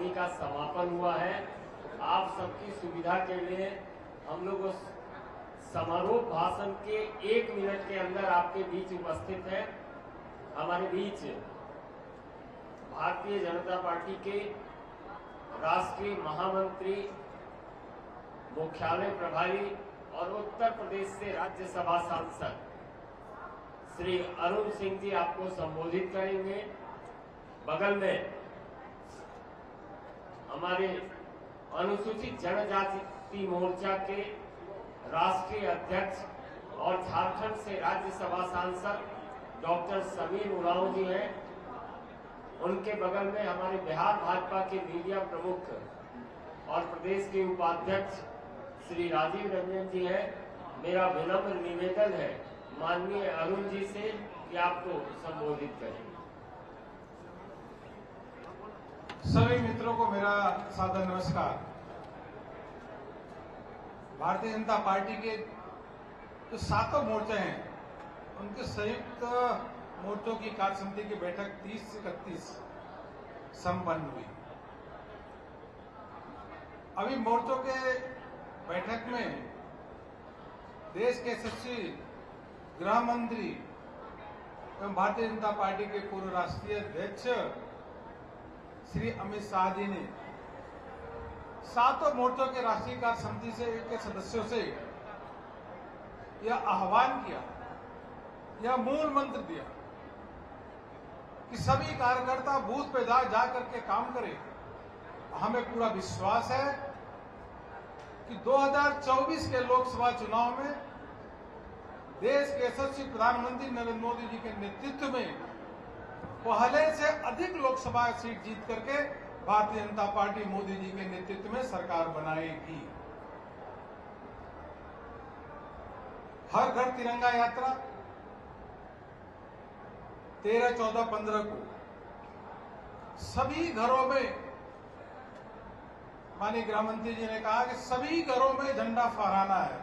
अवधि का समापन हुआ है। आप सबकी सुविधा के लिए हम लोग उस समारोह भाषण के 1 मिनट के अंदर आपके बीच उपस्थित है। हमारे बीच भारतीय जनता पार्टी के राष्ट्रीय महामंत्री, मुख्यालय प्रभारी और उत्तर प्रदेश से राज्यसभा सांसद श्री अरुण सिंह जी आपको संबोधित करेंगे। बगल में हमारे अनुसूचित जनजाति मोर्चा के राष्ट्रीय अध्यक्ष और झारखंड से राज्यसभा सांसद डॉक्टर समीर उरांव जी हैं। उनके बगल में हमारे बिहार भाजपा के मीडिया प्रमुख और प्रदेश के उपाध्यक्ष श्री राजीव रंजन जी हैं। मेरा विनम्र निवेदन है माननीय अरुण जी से कि आपको संबोधित करें। सभी मित्रों को मेरा सादर नमस्कार। भारतीय जनता पार्टी के जो 7 मोर्चे हैं उनके संयुक्त मोर्चों की कार्य समिति की बैठक 30 से 31 संपन्न हुई। अभी मोर्चों के बैठक में देश के यशस्वी गृह मंत्री एवं भारतीय जनता पार्टी के पूर्व राष्ट्रीय अध्यक्ष श्री अमित शाह जी ने 7 मोर्चों के राष्ट्रीय कार्य समिति के सदस्यों से यह आह्वान किया, यह मूल मंत्र दिया कि सभी कार्यकर्ता बूथ पे जा करके काम करें। हमें पूरा विश्वास है कि 2024 के लोकसभा चुनाव में देश के यशस्वी प्रधानमंत्री नरेंद्र मोदी जी के नेतृत्व में पहले से अधिक लोकसभा सीट जीत करके भारतीय जनता पार्टी मोदी जी के नेतृत्व में सरकार बनाएगी। हर घर तिरंगा यात्रा 13, 14, 15 को सभी घरों में, माननीय गृह मंत्री जी ने कहा कि सभी घरों में झंडा फहराना है।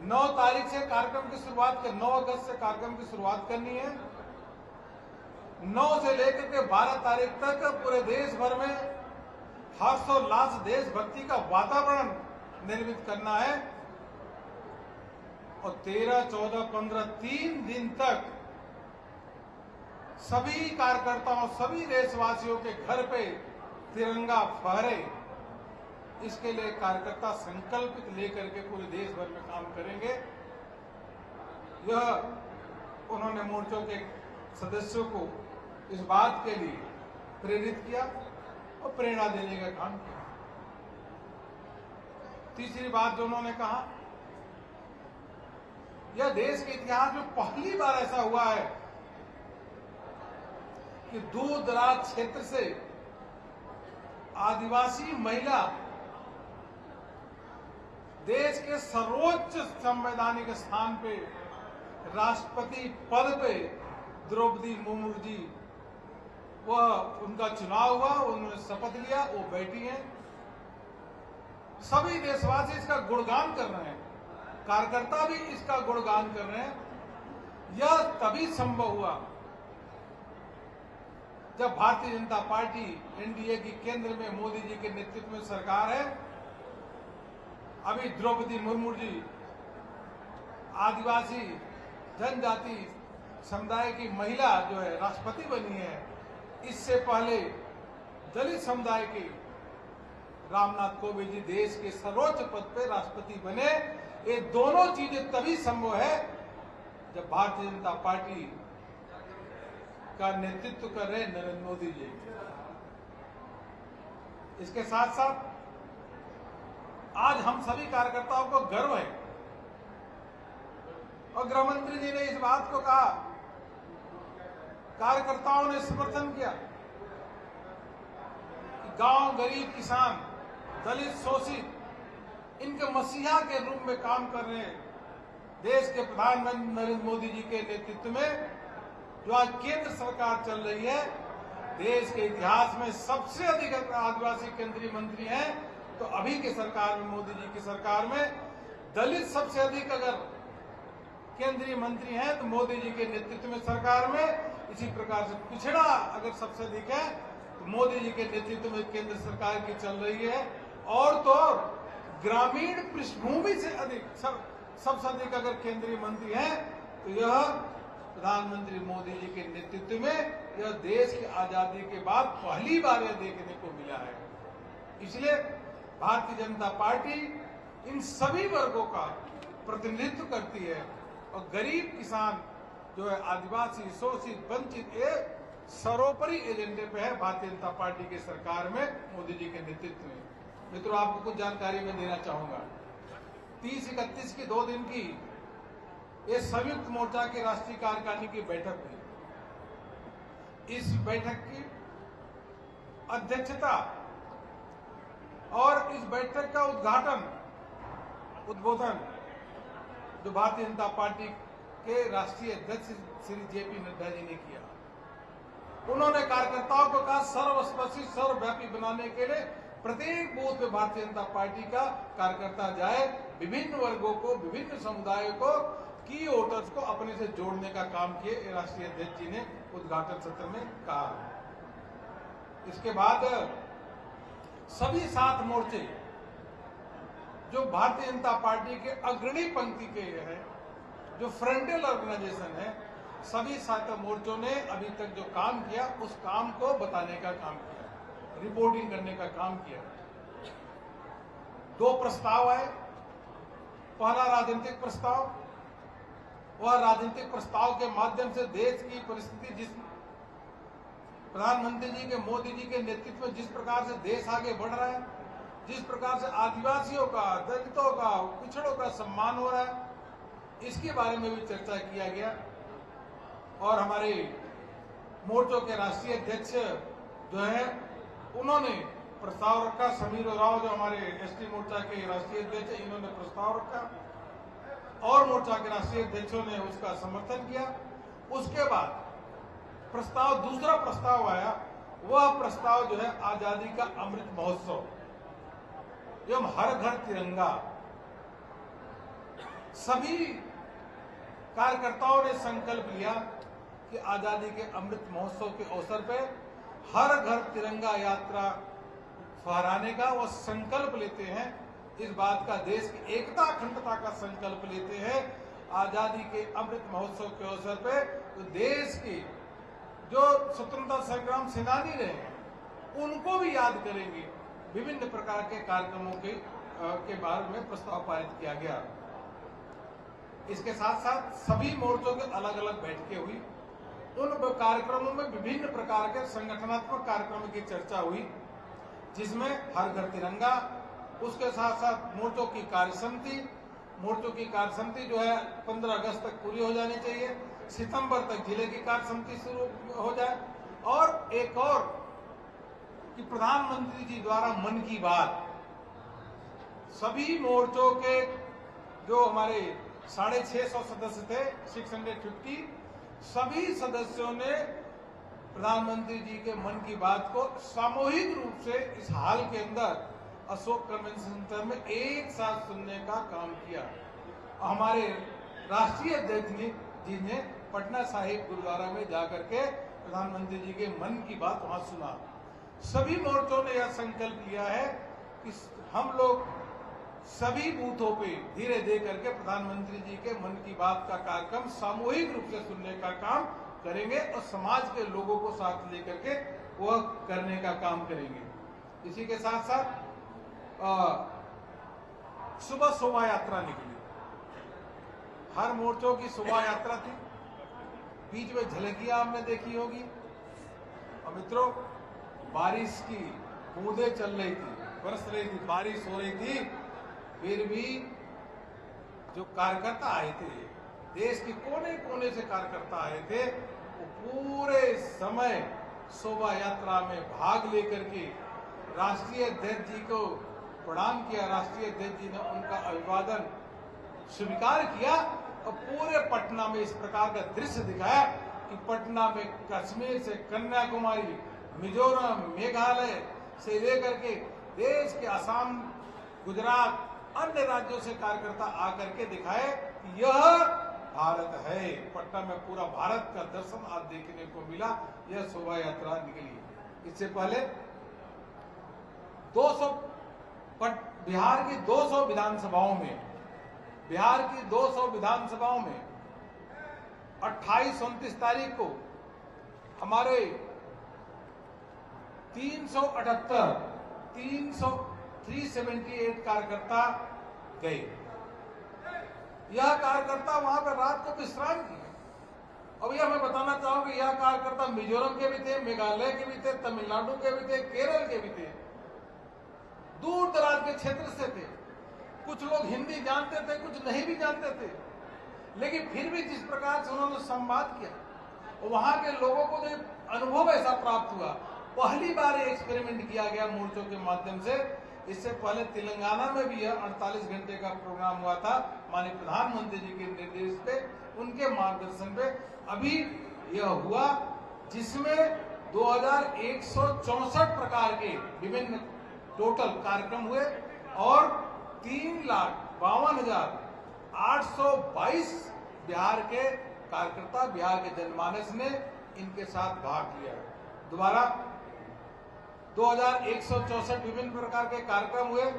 9 तारीख से कार्यक्रम की शुरुआत 9 अगस्त से कार्यक्रम की शुरुआत करनी है। 9 से लेकर के 12 तारीख तक पूरे देश भर में हर्षोल्लास, देशभक्ति का वातावरण निर्मित करना है और 13, 14, 15 3 दिन तक सभी कार्यकर्ताओं, सभी देशवासियों के घर पे तिरंगा फहरे। इसके लिए कार्यकर्ता संकल्पित लेकर के पूरे देश भर में काम करेंगे। यह उन्होंने मोर्चों के सदस्यों को इस बात के लिए प्रेरित किया और प्रेरणा देने का काम किया। तीसरी बात जो उन्होंने कहा, यह देश के इतिहास में पहली बार ऐसा हुआ है कि दूर दराज क्षेत्र से आदिवासी महिला देश के सर्वोच्च संवैधानिक स्थान पे राष्ट्रपति पद पे द्रौपदी मुर्मू जी, वह उनका चुनाव हुआ, उन्होंने शपथ लिया, वो बैठी हैं। सभी देशवासी इसका गुणगान कर रहे हैं, कार्यकर्ता भी इसका गुणगान कर रहे हैं। यह तभी संभव हुआ जब भारतीय जनता पार्टी एनडीए की केंद्र में मोदी जी के नेतृत्व में सरकार है। अभी द्रौपदी मुर्मू जी आदिवासी जनजाति समुदाय की महिला जो है राष्ट्रपति बनी है। इससे पहले दलित समुदाय के रामनाथ कोविंद जी देश के सर्वोच्च पद पे राष्ट्रपति बने। ये दोनों चीजें तभी संभव है जब भारतीय जनता पार्टी का नेतृत्व कर रहे नरेंद्र मोदी जी। इसके साथ साथ आज हम सभी कार्यकर्ताओं को गर्व है और गृह मंत्री जी ने इस बात को कहा, कार्यकर्ताओं ने समर्थन किया कि गांव, गरीब, किसान, दलित, शोषित इनके मसीहा के रूप में काम कर रहे देश के प्रधानमंत्री नरेंद्र मोदी जी के नेतृत्व में जो आज केंद्र सरकार चल रही है। देश के इतिहास में सबसे अधिक आदिवासी केंद्रीय मंत्री हैं, तो अभी की सरकार में, मोदी जी की सरकार में दलित सबसे अधिक अगर केंद्रीय मंत्री हैं तो मोदी जी के नेतृत्व में सरकार में, इसी प्रकार से पिछड़ा अगर सबसे अधिक है तो मोदी जी के नेतृत्व में केंद्र सरकार की चल रही है। और तो ग्रामीण पृष्ठभूमि से अधिक सबसे अधिक अगर केंद्रीय मंत्री हैं तो यह प्रधानमंत्री मोदी जी के नेतृत्व में यह देश की आजादी के बाद पहली बार यह देखने को मिला है। इसलिए भारतीय जनता पार्टी इन सभी वर्गों का प्रतिनिधित्व करती है और गरीब किसान जो है, आदिवासी, शोषित, वंचित, ये सर्वोपरि एजेंडे पे है भारतीय जनता पार्टी की सरकार में मोदी जी के नेतृत्व में। मित्रों, आपको कुछ जानकारी मैं देना चाहूंगा। 30-31 की 2 दिन की ये संयुक्त मोर्चा की राष्ट्रीय कार्यकारिणी की बैठक हुई। इस बैठक की अध्यक्षता और इस बैठक का उद्बोधन जो भारतीय जनता पार्टी के राष्ट्रीय अध्यक्ष श्री जेपी नड्डा जी ने किया। उन्होंने कार्यकर्ताओं को कहा सर्वस्पर्शी सर्वव्यापी बनाने के लिए प्रत्येक बूथ पे भारतीय जनता पार्टी का कार्यकर्ता जाए, विभिन्न वर्गों को, विभिन्न समुदायों को, की वोटर्स को अपने से जोड़ने का काम किए, राष्ट्रीय अध्यक्ष जी ने उद्घाटन सत्र में कहा। इसके बाद सभी 7 मोर्चे जो भारतीय जनता पार्टी के अग्रणी पंक्ति के हैं, जो फ्रंटल ऑर्गेनाइजेशन है, सभी 7 मोर्चों ने अभी तक जो काम किया उस काम को बताने का काम किया, रिपोर्टिंग करने का काम किया। 2 प्रस्ताव आए। पहला राजनीतिक प्रस्ताव, वह राजनीतिक प्रस्ताव के माध्यम से देश की परिस्थिति, जिस प्रधानमंत्री जी के, मोदी जी के नेतृत्व में जिस प्रकार से देश आगे बढ़ रहा है, जिस प्रकार से आदिवासियों का, दलितों का, पिछड़ों का सम्मान हो रहा है, इसके बारे में भी चर्चा किया गया। और हमारे मोर्चों के राष्ट्रीय अध्यक्ष जो है, उन्होंने प्रस्ताव रखा। समीर उरांव जो हमारे एसटी मोर्चा के राष्ट्रीय अध्यक्ष हैं, इन्होंने प्रस्ताव रखा और मोर्चा के राष्ट्रीय अध्यक्षों ने उसका समर्थन किया। उसके बाद दूसरा प्रस्ताव आया। वह प्रस्ताव जो है आजादी का अमृत महोत्सव एवं हर घर तिरंगा। सभी कार्यकर्ताओं ने संकल्प लिया कि आजादी के अमृत महोत्सव के अवसर पर हर घर तिरंगा यात्रा फहराने का वो संकल्प लेते हैं। इस बात का, देश की एकता अखंडता का संकल्प लेते हैं। आजादी के अमृत महोत्सव के अवसर पे तो देश के जो स्वतंत्रता संग्राम सेनानी रहे हैं उनको भी याद करेंगे। विभिन्न प्रकार के कार्यक्रमों के बारे में प्रस्ताव पारित किया गया। इसके साथ साथ सभी मोर्चों के अलग अलग बैठकें हुई। उन कार्यक्रमों में विभिन्न प्रकार के संगठनात्मक कार्यक्रमों की चर्चा हुई, जिसमें हर घर तिरंगा, उसके साथ साथ मोर्चों की कार्यसमिति जो है 15 अगस्त तक पूरी हो जानी चाहिए, सितंबर तक जिले की कार्यसमिति शुरू हो जाए। और एक और कि प्रधानमंत्री जी द्वारा मन की बात, सभी मोर्चों के जो हमारे 650 सदस्य थे, 650, सभी सदस्यों ने प्रधानमंत्री जी के मन की बात को सामूहिक रूप से इस हाल के अंदर अशोक कन्वेंशन सेंटर में एक साथ सुनने का काम किया। हमारे राष्ट्रीय अध्यक्ष जी ने पटना साहिब गुरुद्वारा में जाकर के प्रधानमंत्री जी के मन की बात वहां सुना। सभी मोर्चों ने यह संकल्प लिया है कि हम लोग सभी बूथों पे धीरे दे करके प्रधानमंत्री जी के मन की बात का कार्यक्रम सामूहिक रूप से सुनने का काम करेंगे और समाज के लोगों को साथ लेकर के वह करने का काम करेंगे। इसी के साथ साथ सुबह शोभा यात्रा निकली। हर मोर्चों की शोभा यात्रा थी। बीच में झलकियां हमने देखी होगी। और मित्रों, बारिश की बूंदें चल रही थी, बरस रही थी, बारिश हो रही थी, फिर भी जो कार्यकर्ता आए थे, देश के कोने कोने से कार्यकर्ता आए थे, वो पूरे समय शोभा यात्रा में भाग लेकर के राष्ट्रीय अध्यक्ष जी को प्रणाम किया। राष्ट्रीय अध्यक्ष जी ने उनका अभिवादन स्वीकार किया और पूरे पटना में इस प्रकार का दृश्य दिखाया कि पटना में कश्मीर से कन्याकुमारी, मिजोरम, मेघालय से लेकर के देश के असम, गुजरात, अन्य राज्यों से कार्यकर्ता आकर के दिखाए कि यह भारत है। पटना में पूरा भारत का दर्शन आज देखने को मिला। यह शोभा यात्रा निकली। इससे पहले 200 बिहार की 200 विधानसभाओं में 28-29 तारीख को हमारे 378 कार्यकर्ता गए। यह कार्यकर्ता वहां पर रात को विश्राम किए। अब यह मैं बताना चाहूंगा, यह कार्यकर्ता मिजोरम के भी थे, मेघालय के भी थे, तमिलनाडु के भी थे, केरल के भी थे, दूर दराज के क्षेत्र से थे। कुछ लोग हिंदी जानते थे, कुछ नहीं भी जानते थे, लेकिन फिर भी जिस प्रकार से उन्होंने संवाद किया, वहां के लोगों को जो अनुभव ऐसा प्राप्त हुआ, पहली बार एक्सपेरिमेंट किया गया मोर्चों के माध्यम से। इससे पहले तेलंगाना में भी यह 48 घंटे का प्रोग्राम हुआ था, माननीय प्रधानमंत्री जी के निर्देश पे, उनके मार्गदर्शन पे अभी यह हुआ, जिसमें 2164 प्रकार के विभिन्न टोटल कार्यक्रम हुए और 3,52,822 बिहार के कार्यकर्ता, बिहार के जनमानस ने इनके साथ भाग लिया। दोबारा 2164 विभिन्न प्रकार के कार्यक्रम हुए।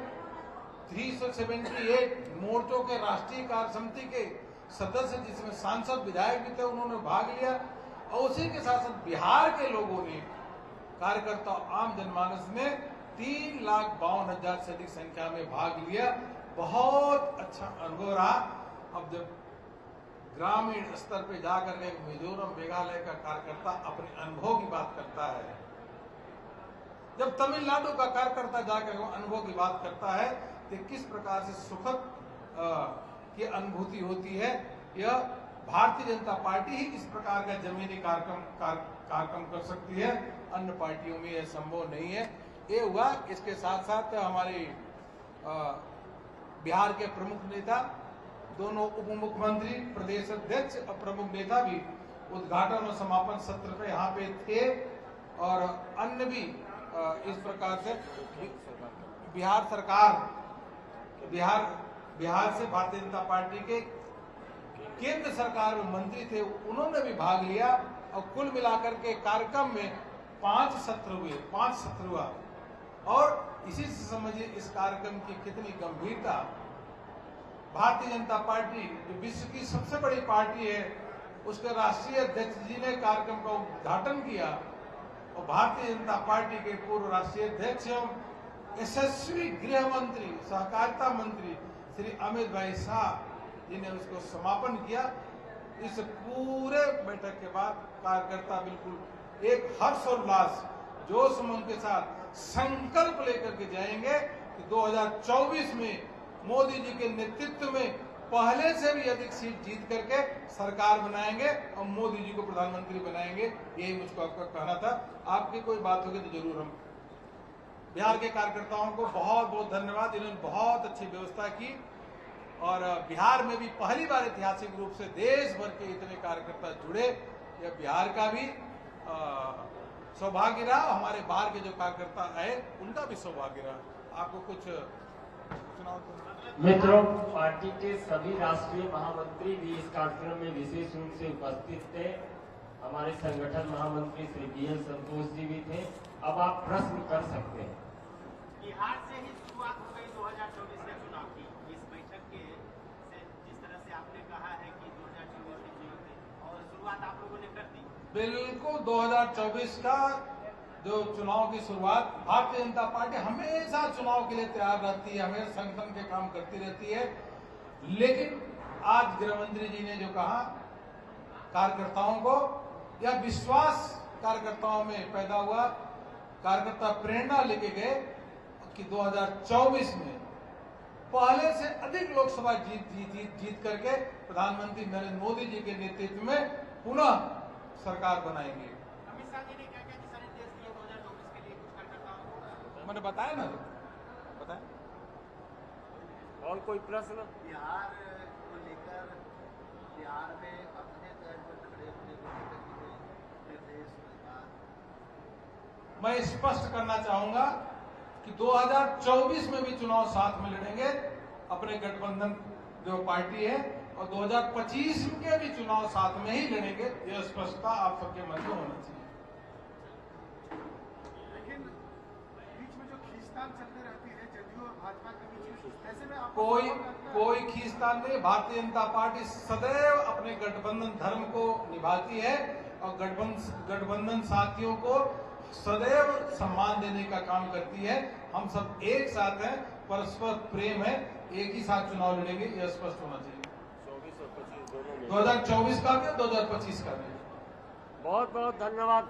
378 मोर्चों के राष्ट्रीय कार्य समिति के सदस्य, जिसमें सांसद विधायक भी थे, उन्होंने भाग लिया। और उसी के साथ साथ बिहार के लोगों ने, कार्यकर्ता आम जनमानस ने 3,52,000 से अधिक संख्या में भाग लिया। बहुत अच्छा अनुभव रहा। अब जब ग्रामीण स्तर पे जाकर के मिजोरम, मेघालय का कार्यकर्ता अपने अनुभव की बात करता है, जब तमिलनाडु का कार्यकर्ता जाकर अनुभव की बात करता है, तो किस प्रकार से सुखद की अनुभूति होती है। यह भारतीय जनता पार्टी ही इस प्रकार का जमीनी कार्यक्रम कर सकती है, अन्य पार्टियों में यह संभव नहीं है। ये हुआ। इसके साथ साथ हमारे बिहार के प्रमुख नेता, दोनों उप मुख्यमंत्री, प्रदेश अध्यक्ष और प्रमुख नेता भी उद्घाटन और समापन सत्र पे यहाँ पे थे। और अन्य भी इस प्रकार से बिहार सरकार, बिहार से भारतीय जनता पार्टी के केंद्र सरकार में मंत्री थे, उन्होंने भी भाग लिया। और कुल मिलाकर के कार्यक्रम में 5 सत्र हुआ। और इसी से समझिए इस कार्यक्रम की कितनी गंभीरता। भारतीय जनता पार्टी जो विश्व की सबसे बड़ी पार्टी है, उसके राष्ट्रीय अध्यक्ष जी ने कार्यक्रम का उद्घाटन किया। और भारतीय जनता पार्टी के पूर्व राष्ट्रीय अध्यक्ष एवं यशस्वी गृह मंत्री, सहकारिता मंत्री श्री अमित भाई शाह जी ने उसको समापन किया। इस पूरे बैठक के बाद कार्यकर्ता बिल्कुल एक हर्षोल्लास, जोश उमंग के साथ संकल्प लेकर के जाएंगे कि 2024 में मोदी जी के नेतृत्व में पहले से भी अधिक सीट जीत करके सरकार बनाएंगे और मोदी जी को प्रधानमंत्री बनाएंगे। यही मुझको आपका कहना था। आपकी कोई बात होगी तो जरूर हम। बिहार के कार्यकर्ताओं को बहुत बहुत धन्यवाद, इन्होंने बहुत अच्छी व्यवस्था की। और बिहार में भी पहली बार ऐतिहासिक रूप से देश भर के इतने कार्यकर्ता जुड़े। यह बिहार का भी सौभाग्य रहा, हमारे बाहर के जो कार्यकर्ता आए उनका भी सौभाग्य रहा। आपको कुछ सुनाओ तो। मित्रों, पार्टी के सभी राष्ट्रीय महामंत्री भी इस कार्यक्रम में विशेष रूप से उपस्थित थे। हमारे संगठन महामंत्री श्री BL संतोष जी भी थे। अब आप प्रश्न कर सकते हैं। बिहार से ही शुरुआत हो गई 2024 के चुनाव की। इस बैठक के से जिस तरह से आपने कहा है कि 2024 में जीते और शुरुआत आप लोगों ने कर दी। बिल्कुल 2024 का जो चुनाव की शुरुआत, भारतीय जनता पार्टी हमेशा चुनाव के लिए तैयार रहती है, हमेशा संगठन के काम करती रहती है। लेकिन आज गृहमंत्री जी ने जो कहा, कार्यकर्ताओं को यह विश्वास कार्यकर्ताओं में पैदा हुआ, कार्यकर्ता प्रेरणा लेके गए कि 2024 में पहले से अधिक लोकसभा जीत करके प्रधानमंत्री नरेंद्र मोदी जी के नेतृत्व में पुनः सरकार बनाएंगे। अमित शाह जी ने क्या क्या दिशा निर्देश दिए 2024 के लिए कुछ कार्यकर्ताओं को? मैंने बताया ना, बताया। और कोई प्रश्न? बिहार को लेकर बिहार में अपने तर्ज पर खड़े होने को लेकर निर्देश मैं स्पष्ट करना चाहूंगा कि 2024 में भी चुनाव साथ में लड़ेंगे अपने गठबंधन जो पार्टी है, और 2025 के भी चुनाव साथ में ही लड़ेंगे। यह स्पष्टता आप सबके मन में होना चाहिए। कोई खींचतान नहीं। भारतीय जनता पार्टी सदैव अपने गठबंधन धर्म को निभाती है और गठबंधन साथियों को सदैव सम्मान देने का काम करती है। हम सब एक साथ हैं, परस्पर प्रेम है, एक ही साथ चुनाव लड़ेंगे, यह स्पष्ट होना चाहिए। 24 और 25 दोनों में 2024 का भी और 2025 का भी। बहुत बहुत धन्यवाद।